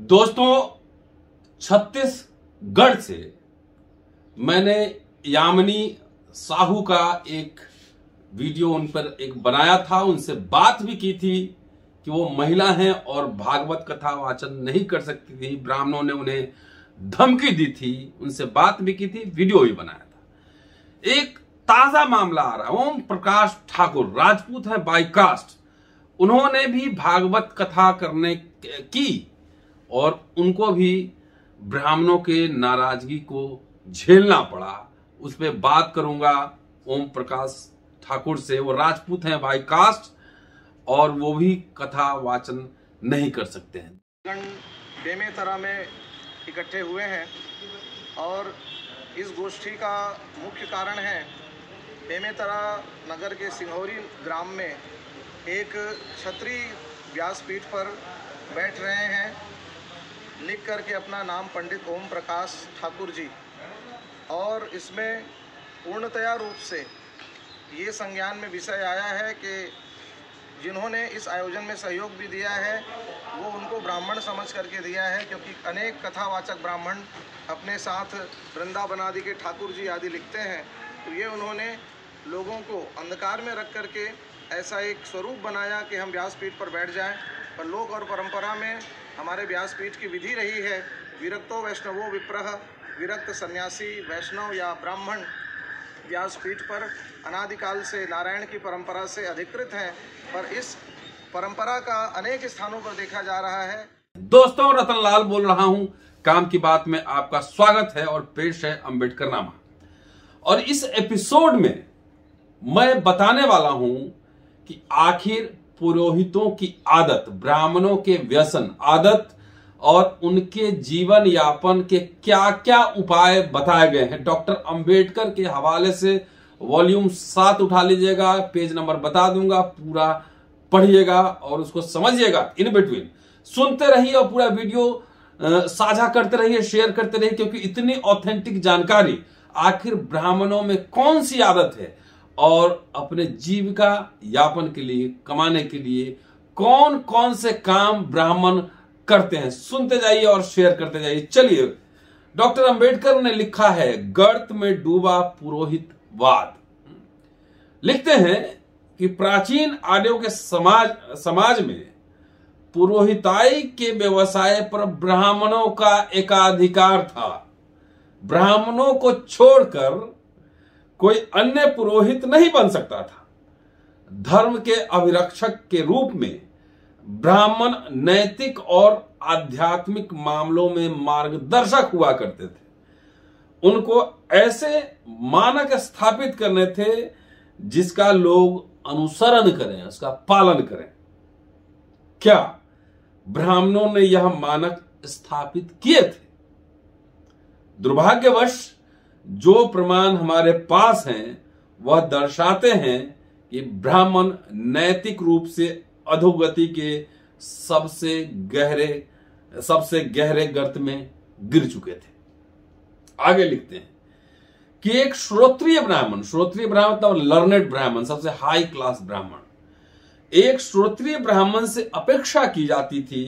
दोस्तों, छत्तीसगढ़ से मैंने यामिनी साहू का एक वीडियो उन पर एक बनाया था, उनसे बात भी की थी कि वो महिला हैं और भागवत कथा वाचन नहीं कर सकती थी। ब्राह्मणों ने उन्हें धमकी दी थी, उनसे बात भी की थी, वीडियो भी बनाया था। एक ताजा मामला आ रहा है। ओम प्रकाश ठाकुर राजपूत हैं बाय कास्ट, उन्होंने भी भागवत कथा करने की और उनको भी ब्राह्मणों के नाराजगी को झेलना पड़ा। उस पर बात करूंगा ओम प्रकाश ठाकुर से। वो राजपूत हैं बाय कास्ट और वो भी कथा वाचन नहीं कर सकते हैं। बेमेतरा में इकट्ठे हुए हैं और इस गोष्ठी का मुख्य कारण है बेमेतरा नगर के सिंघौरी ग्राम में एक क्षत्रिय व्यासपीठ पर बैठ रहे हैं, लिख करके अपना नाम पंडित ओम प्रकाश ठाकुर जी, और इसमें पूर्णतया रूप से ये संज्ञान में विषय आया है कि जिन्होंने इस आयोजन में सहयोग भी दिया है वो उनको ब्राह्मण समझ करके दिया है, क्योंकि अनेक कथावाचक ब्राह्मण अपने साथ वृंदावन आदि के ठाकुर जी आदि लिखते हैं। तो ये उन्होंने लोगों को अंधकार में रख करके ऐसा एक स्वरूप बनाया कि हम व्यासपीठ पर बैठ जाएं। पर लोक और परंपरा में हमारे व्यासपीठ की विधि रही है, विरक्तो वैष्णवो विप्रह, विरक्त सन्यासी वैष्णव या ब्राह्मण व्यासपीठ पर अनादिकाल से नारायण की परंपरा से अधिकृत हैं, पर इस परंपरा का अनेक स्थानों पर देखा जा रहा है। दोस्तों, रतनलाल बोल रहा हूं। काम की बात में आपका स्वागत है और पेश है अंबेडकर नामा। और इस एपिसोड में मैं बताने वाला हूं कि आखिर पुरोहितों की आदत, ब्राह्मणों के व्यसन आदत और उनके जीवन यापन के क्या क्या उपाय बताए गए हैं। डॉक्टर अंबेडकर के हवाले से वॉल्यूम 7 उठा लीजिएगा, पेज नंबर बता दूंगा, पूरा पढ़िएगा और उसको समझिएगा। इन बिटवीन सुनते रहिए और पूरा वीडियो साझा करते रहिए, शेयर करते रहिए, क्योंकि इतनी ऑथेंटिक जानकारी आखिर ब्राह्मणों में कौन सी आदत है और अपने जीविका यापन के लिए, कमाने के लिए कौन कौन से काम ब्राह्मण करते हैं। सुनते जाइए और शेयर करते जाइए। चलिए, डॉक्टर अंबेडकर ने लिखा है, गर्त में डूबा पुरोहितवाद। लिखते हैं कि प्राचीन आर्यों के समाज में पुरोहिताई के व्यवसाय पर ब्राह्मणों का एकाधिकार था। ब्राह्मणों को छोड़कर कोई अन्य पुरोहित नहीं बन सकता था। धर्म के अभिरक्षक के रूप में ब्राह्मण नैतिक और आध्यात्मिक मामलों में मार्गदर्शक हुआ करते थे। उनको ऐसे मानक स्थापित करने थे जिसका लोग अनुसरण करें, उसका पालन करें। क्या ब्राह्मणों ने यह मानक स्थापित किए थे? दुर्भाग्यवश जो प्रमाण हमारे पास हैं वह दर्शाते हैं कि ब्राह्मण नैतिक रूप से अधोगति के सबसे गहरे गर्त में गिर चुके थे। आगे लिखते हैं कि एक श्रोत्रिय ब्राह्मण मतलब लर्नेड ब्राह्मण, सबसे हाई क्लास ब्राह्मण, एक श्रोत्रिय ब्राह्मण से अपेक्षा की जाती थी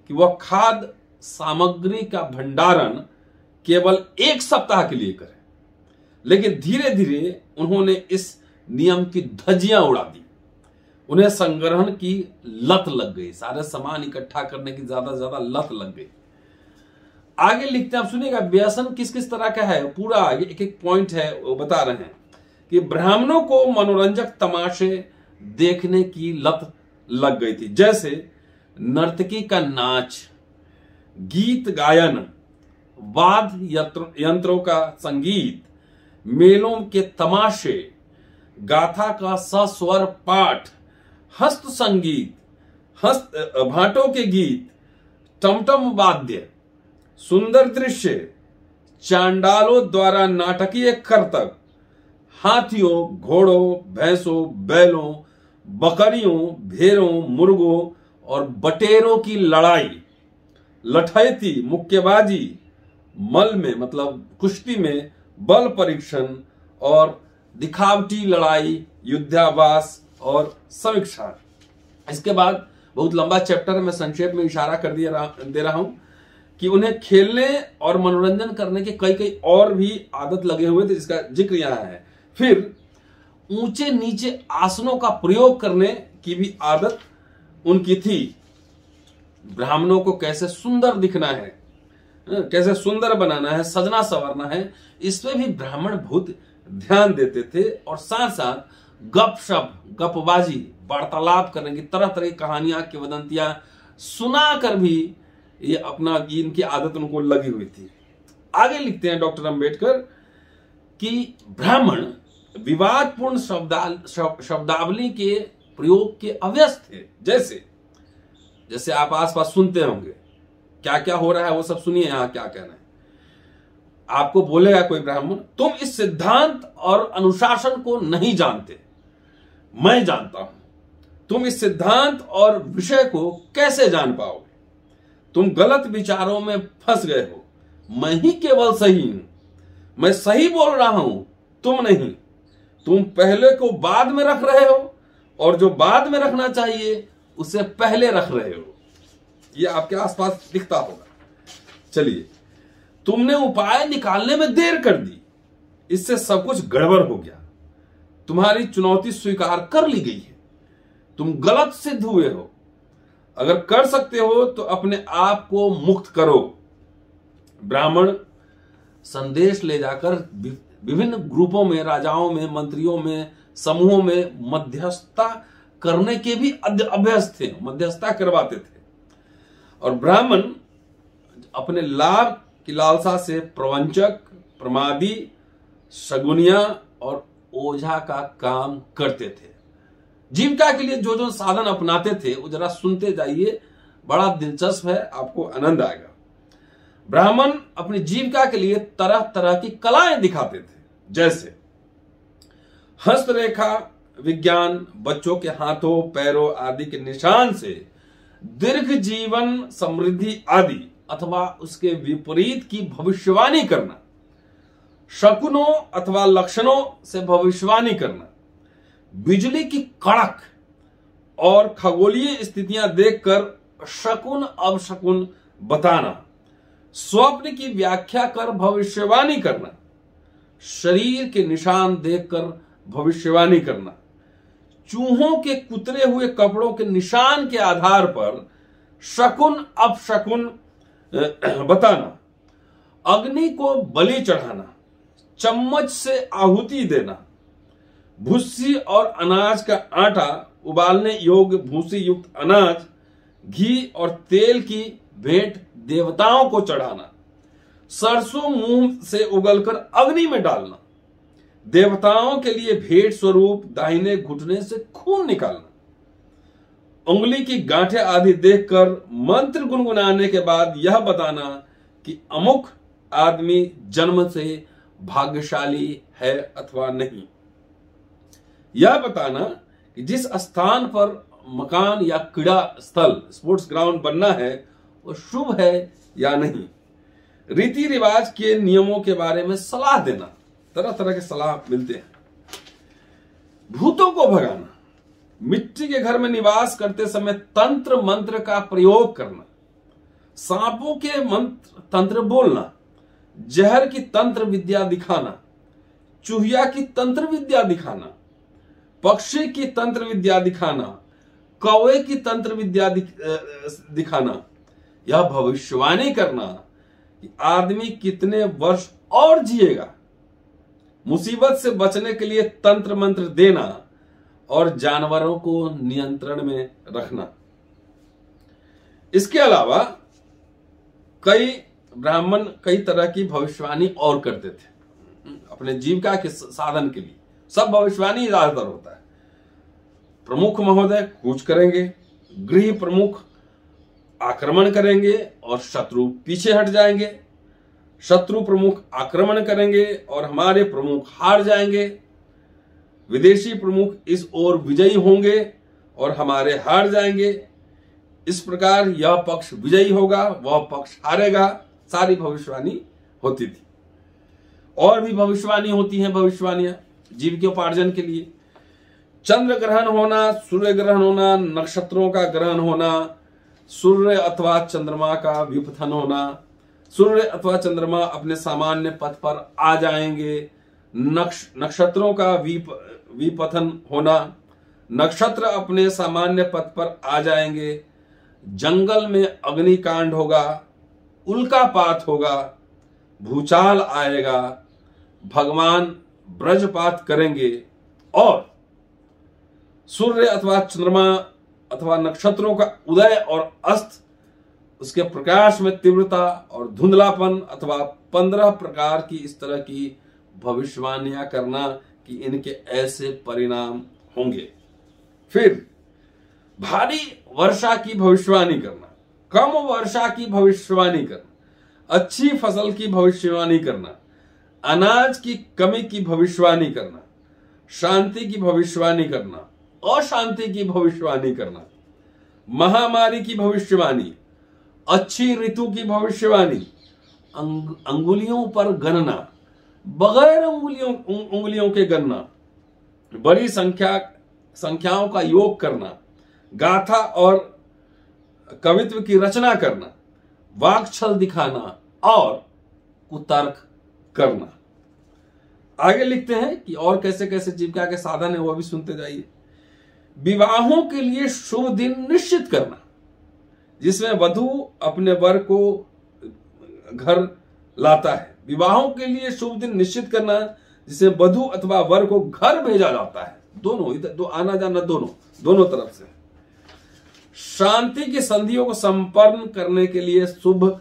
कि वह खाद्य सामग्री का भंडारण केवल 1 सप्ताह के लिए करे। लेकिन धीरे धीरे उन्होंने इस नियम की धज्जियां उड़ा दी। उन्हें संग्रहण की लत लग गई, सारे सामान इकट्ठा करने की ज्यादा लत लग गई। आगे लिखते हैं, आप सुनिएगा, व्यसन किस किस तरह का है, पूरा आगे एक एक पॉइंट है वो बता रहे हैं कि ब्राह्मणों को मनोरंजक तमाशे देखने की लत लग गई थी, जैसे नर्तकी का नाच, गीत गायन, वाद्य यंत्रों का संगीत, मेलों के तमाशे, गाथा का सस्वर पाठ, हस्त संगीत, भाटों के गीत, टमटम वाद्य, सुंदर दृश्य, चांडालों द्वारा नाटकीय करतब, हाथियों, घोड़ों, भैंसों, बैलों, बकरियों, भेड़ों, मुर्गों और बटेरों की लड़ाई, लठैती, मुक्केबाजी, मल में मतलब कुश्ती में बल परीक्षण और दिखावटी लड़ाई, युद्धाभ्यास और समीक्षा। इसके बाद बहुत लंबा चैप्टर मैं संक्षेप में इशारा कर दे रहा हूं कि उन्हें खेलने और मनोरंजन करने के कई कई और भी आदत लगे हुए थे, जिसका जिक्र यहां है। फिर ऊंचे नीचे आसनों का प्रयोग करने की भी आदत उनकी थी। ब्राह्मणों को कैसे सुंदर दिखना है, कैसे सुंदर बनाना है, सजना संवरना है, इसमें भी ब्राह्मण बहुत ध्यान देते थे। और साथ साथ गपशप, गपबाजी, वार्तालाप करने की, तरह तरह की कहानियां, किंवदंतियां सुनाकर भी ये अपना इनकी आदत उनको लगी हुई थी। आगे लिखते हैं डॉक्टर अंबेडकर कि ब्राह्मण विवादपूर्ण शब्दावली के प्रयोग के अभ्यस्त थे। जैसे जैसे आप आसपास सुनते होंगे, क्या क्या हो रहा है वो सब सुनिए। यहां क्या कहना है, आपको बोलेगा कोई ब्राह्मण, तुम इस सिद्धांत और अनुशासन को नहीं जानते, मैं जानता हूं। तुम इस सिद्धांत और विषय को कैसे जान पाओगे? तुम गलत विचारों में फंस गए हो। मैं ही केवल सही हूं, मैं सही बोल रहा हूं, तुम नहीं। तुम पहले को बाद में रख रहे हो और जो बाद में रखना चाहिए उसे पहले रख रहे हो। ये आपके आसपास दिखता होगा। चलिए, तुमने उपाय निकालने में देर कर दी, इससे सब कुछ गड़बड़ हो गया। तुम्हारी चुनौती स्वीकार कर ली गई है, तुम गलत सिद्ध हुए हो। अगर कर सकते हो तो अपने आप को मुक्त करो। ब्राह्मण संदेश ले जाकर विभिन्न ग्रुपों में, राजाओं में, मंत्रियों में, समूहों में मध्यस्थता करने के भी अभ्यस्त थे, मध्यस्थता करवाते थे। और ब्राह्मण अपने लाभ की लालसा से प्रवंचक, प्रमादी, शगुनिया और ओझा का काम करते थे। जीविका के लिए जो जो साधन अपनाते थे वो जरा सुनते जाइए, बड़ा दिलचस्प है, आपको आनंद आएगा। ब्राह्मण अपनी जीविका के लिए तरह तरह की कलाएं दिखाते थे, जैसे हस्तरेखा विज्ञान, बच्चों के हाथों पैरों आदि के निशान से दीर्घ जीवन, समृद्धि आदि अथवा उसके विपरीत की भविष्यवाणी करना, शकुनों अथवा लक्षणों से भविष्यवाणी करना, बिजली की कड़क और खगोलीय स्थितियां देखकर शकुन अपशकुन बताना, स्वप्न की व्याख्या कर भविष्यवाणी करना, शरीर के निशान देखकर भविष्यवाणी करना, चूहों के कुतरे हुए कपड़ों के निशान के आधार पर शकुन अपशकुन बताना, अग्नि को बलि चढ़ाना, चम्मच से आहुति देना, भूसी और अनाज का आटा, उबालने योग्य भूसी युक्त अनाज, घी और तेल की भेंट देवताओं को चढ़ाना, सरसों मुंह से उगलकर अग्नि में डालना, देवताओं के लिए भेंट स्वरूप दाहिने घुटने से खून निकालना, उंगली की गांठें आदि देखकर मंत्र गुनगुनाने के बाद यह बताना कि अमुक आदमी जन्म से भाग्यशाली है अथवा नहीं, यह बताना कि जिस स्थान पर मकान या क्रीड़ा स्थल, स्पोर्ट्स ग्राउंड बनना है वो शुभ है या नहीं, रीति रिवाज के नियमों के बारे में सलाह देना, तरह तरह के सलाह मिलते हैं। भूतों को भगाना, मिट्टी के घर में निवास करते समय तंत्र मंत्र का प्रयोग करना, सांपों के मंत्र तंत्र बोलना, जहर की तंत्र विद्या दिखाना, चूहिया की तंत्र विद्या दिखाना, पक्षी की तंत्र विद्या दिखाना, कौवे की तंत्र विद्या दिखाना, यह भविष्यवाणी करना कि आदमी कितने वर्ष और जिएगा, मुसीबत से बचने के लिए तंत्र मंत्र देना और जानवरों को नियंत्रण में रखना। इसके अलावा कई ब्राह्मण कई तरह की भविष्यवाणी और करते थे अपने जीविका के साधन के लिए। सब भविष्यवाणी ज्यादातर होता है। प्रमुख महोदय कूच करेंगे, गृह प्रमुख आक्रमण करेंगे और शत्रु पीछे हट जाएंगे, शत्रु प्रमुख आक्रमण करेंगे और हमारे प्रमुख हार जाएंगे, विदेशी प्रमुख इस ओर विजयी होंगे और हमारे हार जाएंगे, इस प्रकार यह पक्ष विजयी होगा, वह पक्ष हारेगा। सारी भविष्यवाणी होती थी। और भी भविष्यवाणी होती हैं, भविष्यवाणियां जीविकोपार्जन के लिए। चंद्र ग्रहण होना, सूर्य ग्रहण होना, नक्षत्रों का ग्रहण होना, सूर्य अथवा चंद्रमा का व्युत्थान होना, सूर्य अथवा चंद्रमा अपने सामान्य पथ पर आ जाएंगे। नक्षत्रों का विपथन होना, नक्षत्र अपने सामान्य पथ पर आ जाएंगे। जंगल में अग्निकांड होगा, उल्कापात होगा, भूचाल आएगा, भगवान ब्रजपात करेंगे और सूर्य अथवा चंद्रमा अथवा नक्षत्रों का उदय और अस्त, उसके प्रकाश में तीव्रता और धुंधलापन अथवा 15 प्रकार की इस तरह की भविष्यवाणियां करना कि इनके ऐसे परिणाम होंगे। फिर भारी वर्षा की भविष्यवाणी करना, कम वर्षा की भविष्यवाणी करना, अच्छी फसल की भविष्यवाणी करना, अनाज की कमी की भविष्यवाणी करना, शांति की भविष्यवाणी करना, अशांति की भविष्यवाणी करना, महामारी की भविष्यवाणी, अच्छी ऋतु की भविष्यवाणी, अंगुलियों पर गणना, बगैर उंगलियों के गणना, बड़ी संख्याओं का योग करना, गाथा और कवित्व की रचना करना, वाक्छल दिखाना और कुतर्क करना। आगे लिखते हैं कि और कैसे कैसे जीविका के साधन है वो भी सुनते जाइए। विवाहों के लिए शुभ दिन निश्चित करना, जिसमें वधु अपने वर को घर लाता है। विवाहों के लिए शुभ दिन निश्चित करना जिसमें वधु अथवा वर को घर भेजा जाता है। दोनों इधर दो आना जाना दोनों तरफ से। शांति की संधियों को संपन्न करने के लिए शुभ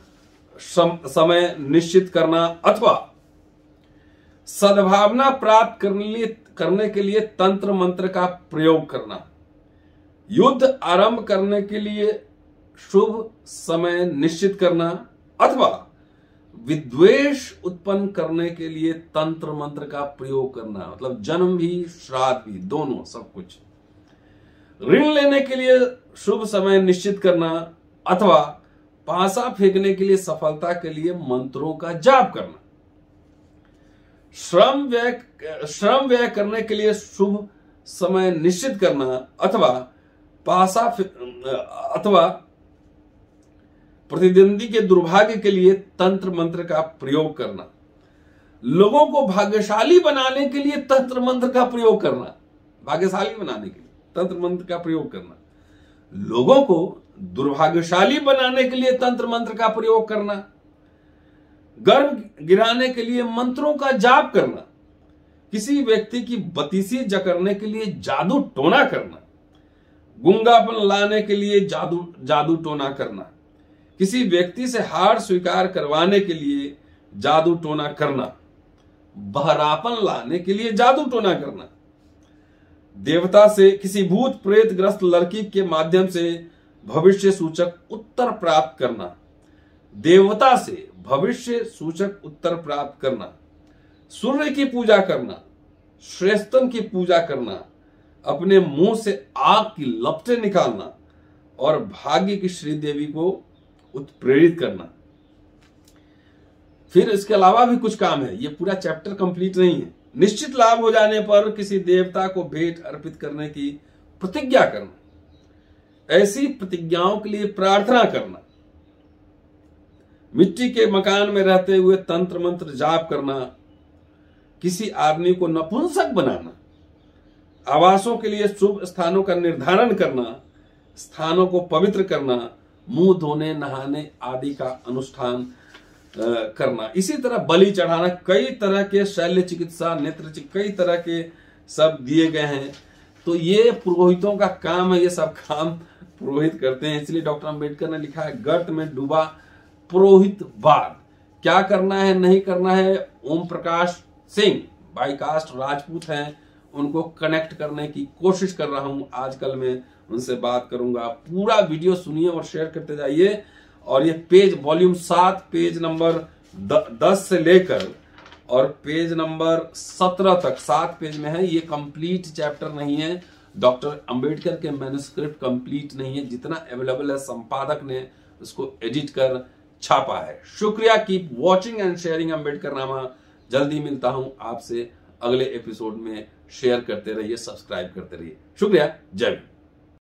समय निश्चित करना अथवा सद्भावना प्राप्त करने के लिए तंत्र मंत्र का प्रयोग करना। युद्ध आरंभ करने के लिए शुभ समय निश्चित करना अथवा विद्वेष उत्पन्न करने के लिए तंत्र मंत्र का प्रयोग करना, मतलब जन्म भी श्राद्ध भी दोनों सब कुछ। ऋण लेने के लिए शुभ समय निश्चित करना अथवा पासा फेंकने के लिए सफलता के लिए मंत्रों का जाप करना। श्रम व्यय करने के लिए शुभ समय निश्चित करना अथवा अथवा प्रतिद्वंदी के दुर्भाग्य के लिए तंत्र मंत्र का प्रयोग करना। लोगों को भाग्यशाली बनाने के लिए तंत्र मंत्र का प्रयोग करना, भाग्यशाली बनाने के लिए तंत्र मंत्र का प्रयोग करना। लोगों को दुर्भाग्यशाली बनाने के लिए तंत्र मंत्र का प्रयोग करना। गर्भ गिराने के लिए मंत्रों का जाप करना। किसी व्यक्ति की बतीसी जकड़ने के लिए जादू टोना करना। गूंगापन लाने के लिए जादू टोना करना। किसी व्यक्ति से हार स्वीकार करवाने के लिए जादू टोना करना। बहरापन लाने के लिए जादू टोना करना। देवता से किसी भूत प्रेत ग्रस्त लड़की के माध्यम से भविष्य सूचक उत्तर प्राप्त करना। देवता से भविष्य सूचक उत्तर प्राप्त करना। सूर्य की पूजा करना। श्रेष्ठन की पूजा करना। अपने मुंह से आग की लपटें निकालना और भाग्य की श्रीदेवी को उत्प्रेरित करना। फिर इसके अलावा भी कुछ काम है, ये पूरा चैप्टर कंप्लीट नहीं है। निश्चित लाभ हो जाने पर किसी देवता को भेंट अर्पित करने की प्रतिज्ञा करना। ऐसी प्रतिज्ञाओं के लिए प्रार्थना करना। मिट्टी के मकान में रहते हुए तंत्र मंत्र जाप करना। किसी आदमी को नपुंसक बनाना। आवासों के लिए शुभ स्थानों का निर्धारण करना। स्थानों को पवित्र करना। मुंह धोने नहाने आदि का अनुष्ठान करना। इसी तरह बलि चढ़ाना। कई तरह के शल्य चिकित्सा, नेत्र चिकित्सा, कई तरह के सब दिए गए हैं। तो ये पुरोहितों का काम है, ये सब काम पुरोहित करते हैं। इसलिए डॉक्टर अंबेडकर ने लिखा है गर्त में डूबा पुरोहितवाद। क्या करना है नहीं करना है, ओम प्रकाश सिंह बाई कास्ट राजपूत हैं, उनको कनेक्ट करने की कोशिश कर रहा हूं। आजकल मैं उनसे बात करूंगा। पूरा वीडियो सुनिए और शेयर करते जाइए। और ये पेज वॉल्यूम 7 पेज नंबर 10 से लेकर और पेज नंबर 17 तक 7 पेज में है। ये कंप्लीट चैप्टर नहीं है। डॉक्टर अंबेडकर के मैन्युस्क्रिप्ट कंप्लीट नहीं है। जितना अवेलेबल है संपादक ने उसको एडिट कर छापा है। शुक्रिया। Keep watching and sharing Ambedkarnama. जल्दी मिलता हूं आपसे अगले एपिसोड में। शेयर करते रहिए, सब्सक्राइब करते रहिए। शुक्रिया। जय हिंद।